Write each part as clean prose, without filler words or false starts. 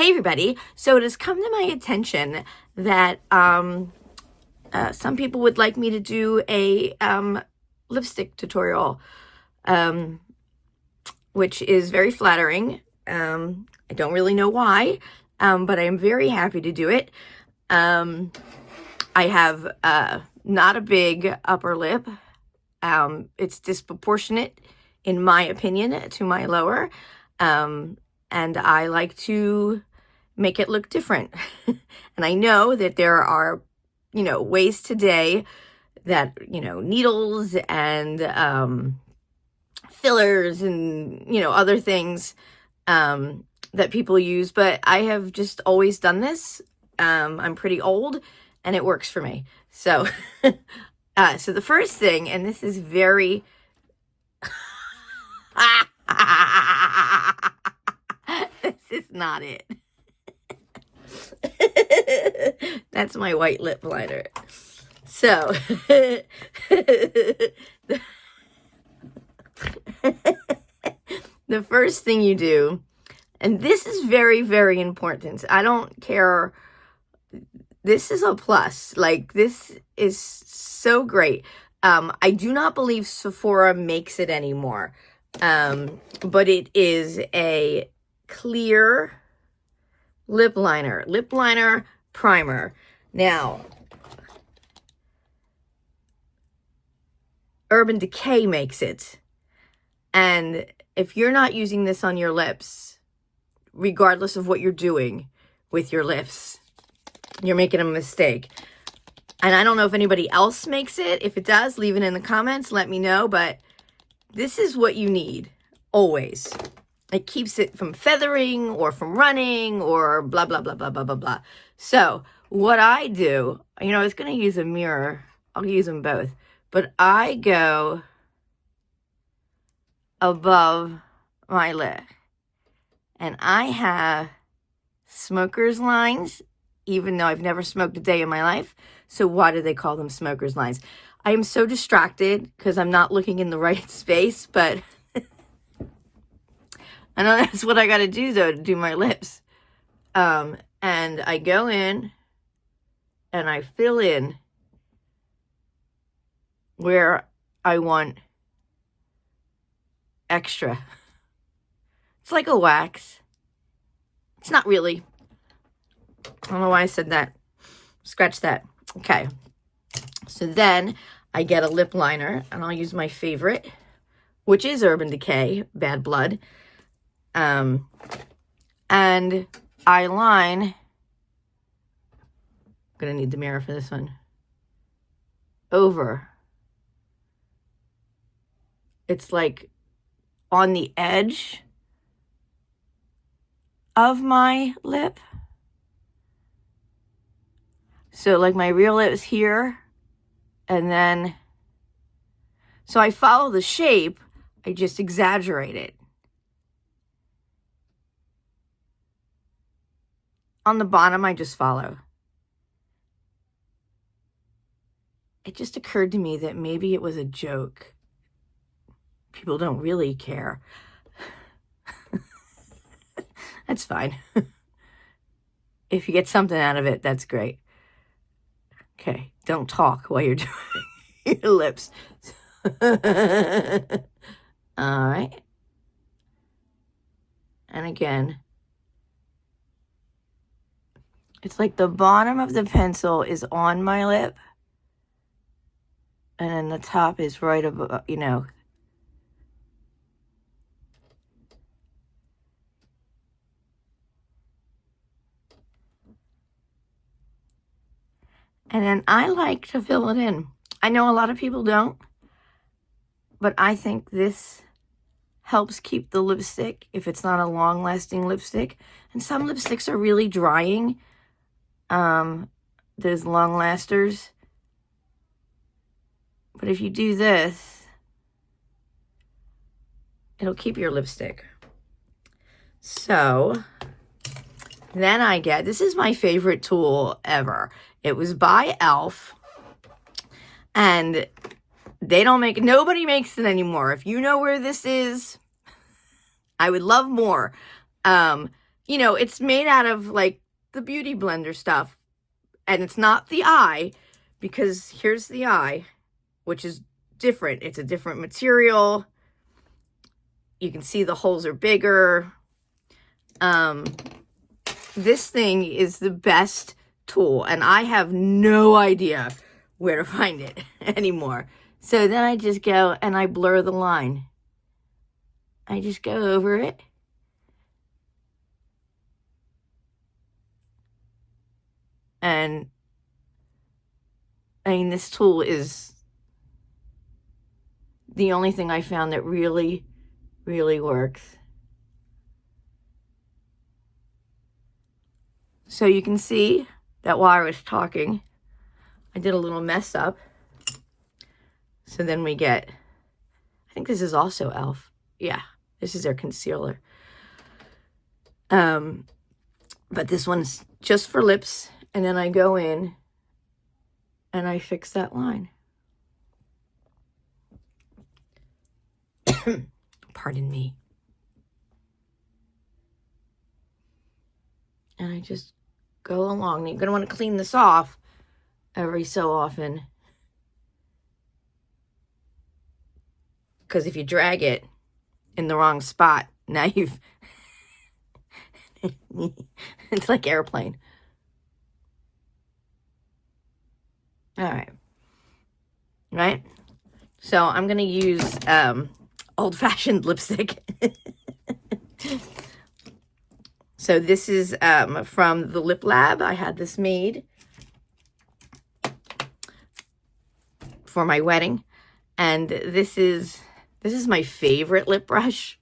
Hey everybody, so it has come to my attention that some people would like me to do a lipstick tutorial, which is very flattering. I don't really know why, but I am very happy to do it. I have not a big upper lip. It's disproportionate, in my opinion, to my lower. And I like to make it look different. And I know that there are, ways today that, needles and fillers and, other things that people use, but I have just always done this. I'm pretty old and it works for me. So, so the first thing, and this is very... This is not it. That's my white lip liner. So, the first thing you do, and this is very, very important. I don't care. This is a plus. Like, this is so great. I do not believe Sephora makes it anymore. But it is a clear lip liner primer. Now, Urban Decay makes it. And if you're not using this on your lips, regardless of what you're doing with your lips, you're making a mistake. And I don't know if anybody else makes it. If it does, leave it in the comments. Let me know. But this is what you need, always. It keeps it from feathering or from running or blah, blah, blah, blah, blah, blah, blah. So what I do, I was going to use a mirror. I'll use them both. But I go above my lip. And I have smoker's lines, even though I've never smoked a day in my life. So why do they call them smoker's lines? I am so distracted because I'm not looking in the right space, but I know that's what I got to do, though, to do my lips. And I go in and I fill in where I want extra. It's like a wax. It's not really. I don't know why I said that. Scratch that. Okay. So then I get a lip liner, and I'll use my favorite, which is Urban Decay Bad Blood. And I line, I'm going to need the mirror for this one, over. It's like on the edge of my lip. So like my real lip's here. And then, so I follow the shape, I just exaggerate it. On the bottom, I just follow. It just occurred to me that maybe it was a joke. People don't really care. That's fine. If you get something out of it, that's great. Okay, don't talk while you're doing your lips. All right. And again, it's like the bottom of the pencil is on my lip. And then the top is right above, And then I like to fill it in. I know a lot of people don't, but I think this helps keep the lipstick if it's not a long-lasting lipstick. And some lipsticks are really drying. Those long-lasters. But if you do this, it'll keep your lipstick. So then I get, this is my favorite tool ever. It was by e.l.f. And they don't make, nobody makes it anymore. If you know where this is, I would love more. you know, it's made out of like the Beauty Blender stuff. And it's not the eye, because here's the eye, which is different. It's a different material. You can see the holes are bigger. This thing is the best tool, and I have no idea where to find it anymore. So then I just go and I blur the line. I just go over it. And I mean, this tool is the only thing I found that really, really works. So you can see that while I was talking, I did a little mess up. So then we get, I think this is also e.l.f. Yeah, this is their concealer. But this one's just for lips. And then I go in and I fix that line. Pardon me. And I just go along. You're going to want to clean this off every so often, because if you drag it in the wrong spot, now you've it's like airplane. All right, so I'm gonna use old-fashioned lipstick. So this is from the Lip Lab. I had this made for my wedding, and this is my favorite lip brush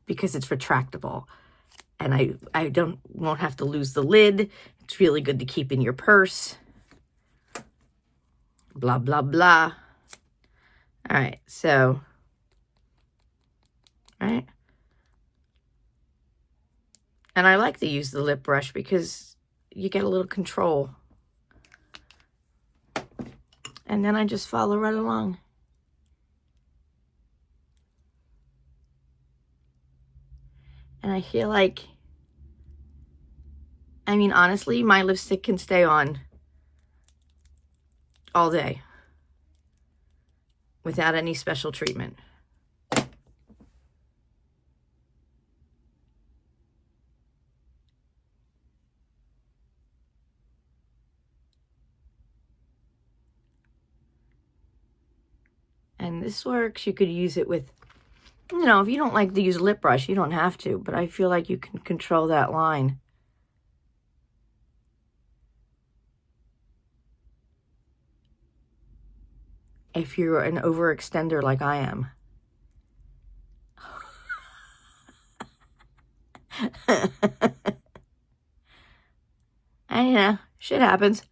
because it's retractable, and I won't have to lose the lid. It's really good to keep in your purse. Blah blah blah. All right, so all right. And I like to use the lip brush because you get a little control. And then I just follow right along. And I feel like, I mean, honestly, my lipstick can stay on all day without any special treatment. And this works. You could use it with, you know, if you don't like to use a lip brush, you don't have to, but I feel like you can control that line. If you're an overextender like I am. And, you know, shit happens.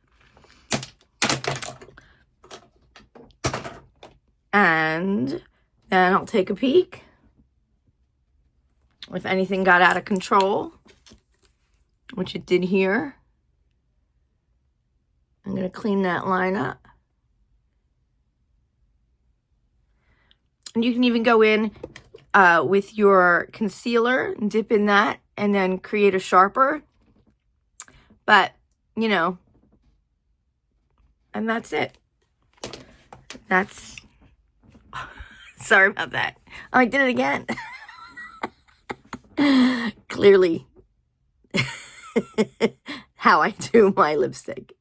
And then I'll take a peek if anything got out of control, which it did here. I'm going to clean that line up. And you can even go in with your concealer and dip in that and then create a sharper. But, you know, and that's it. That's, sorry about that. Oh, I did it again. Clearly how I do my lipstick.